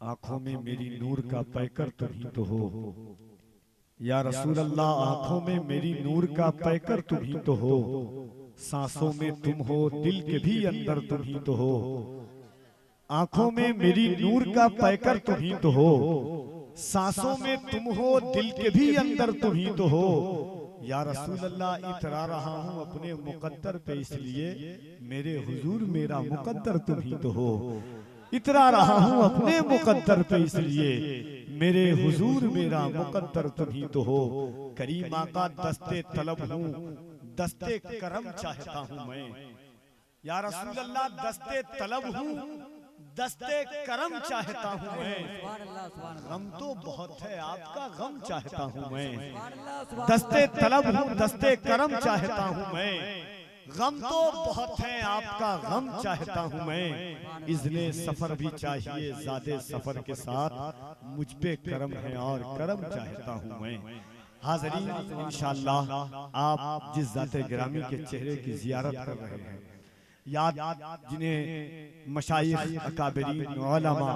आंखों में मेरी नूर का पैकर तुम ही तो हो। या रसूल अल्लाह, आंखों में मेरी नूर का पैकर तुम ही तो हो। सांसों में तुम हो, दिल के भी अंदर तुम ही तो हो। आंखों में मेरी नूर का पैकर तुम ही तो हो। सांसों में तुम हो, दिल के भी अंदर तुम ही तो हो। या रसूल अल्लाह, इतरा रहा हूँ अपने मुकद्दर पे, इसलिए मेरे हुजूर मेरा मुकद्दर तुम ही तो हो। इतरा रहा हूँ अपने मुकद्दर पे, इसलिए मेरे हुजूर मेरा मुकद्दर तुम ही तो हो। करीम आका दस्ते तलब हूँ, दस्ते करम चाहता हूँ मैं। या रसूल अल्लाह, दस्ते तलब हूँ, दस्ते करम चाहता हूँ मैं। गम तो बहुत है आपका, गम चाहता हूँ मैं। दस्ते तलब हूँ, दस्ते करम चाहता हूँ मैं। गम तो बहुत है आपका, गम चाहता हूँ मैं। इज़्ने सफर भी चाहिए ज़ादे सफर के साथ, मुझ पे करम है और करम चाहता हूँ मैं। हाज़रीन, इंशाअल्लाह आप जिस ज़ाते गिरामी के चेहरे की ज़ियारत कर रहे हैं, याद जिन्हें मशाइख अकाबरीन उलमा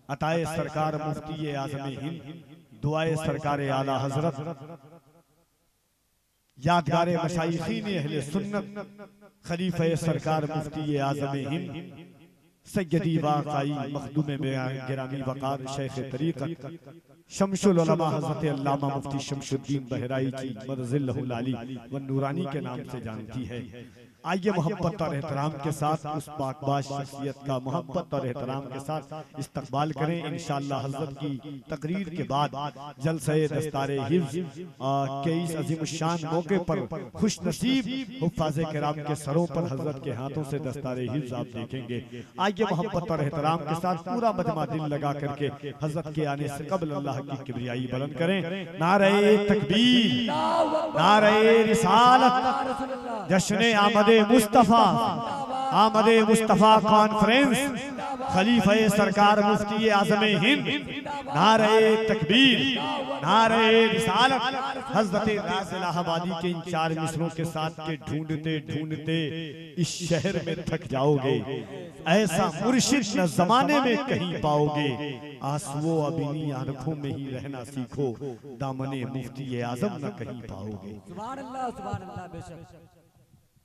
अताए सरकार मुफ्ती आज़म हिंद, दुआए सरकार आला हजरत, यादगारे मशाइखीन अहले सुन्नत, खलीफे सरकार मुफ्ती आज़म हिंद सैयदी वाक़ई मखदूम गिरामी वक़ार शेख तरीक़त शमशुल उलमा हज़रत अल्लामा मुफ्ती शमशुद्दीन बहराइची मदज़िल्लहुल आली व नूरानी के नाम से जानती है। आइए मोहब्बत और एहतराम के साथ उस पाकबाज शख्सियत का मोहब्बत और एहतराम के साथ इस्तकबाल करें। इंशाअल्लाह हज़रत की तकरीर के बाद जलसे दस्तारे हिफ्ज़ के इस अजीम शान मौके पर खुश नसीब हुफ़ाज़े किराम के सरों पर हज़रत के हाथों से दस्तारे हिफ्ज़ आप देखेंगे। आइए मोहब्बत और एहतराम के साथ पूरा मजमा दिल लगा करके हज़रत के आने से कबल अल्लाह की किबरियाई बुलंद करें। नारे तकबीर, नारे रिसालत, जश्न आमद मुस्तफा, आमदे मुस्तफा कॉन्फ्रेंस, खलीफे सरकार मुफ्ती आज़म हिंद, नारे तकबीर, नारे रिसालत। हज़रत नाज़ इलाहाबादी के इन चार मिसरों के साथ के ढूंढते ढूंढते इस शहर में थक जाओगे। ऐसा मुर्शिद न जमाने में कहीं पाओगे। आंसुओं अबीनी आंखों में ही रहना सीखो, दामने मुफ्ती आज़म न कहीं पाओगे। सुभान अल्लाह, सुभान अल्लाह, बेशक।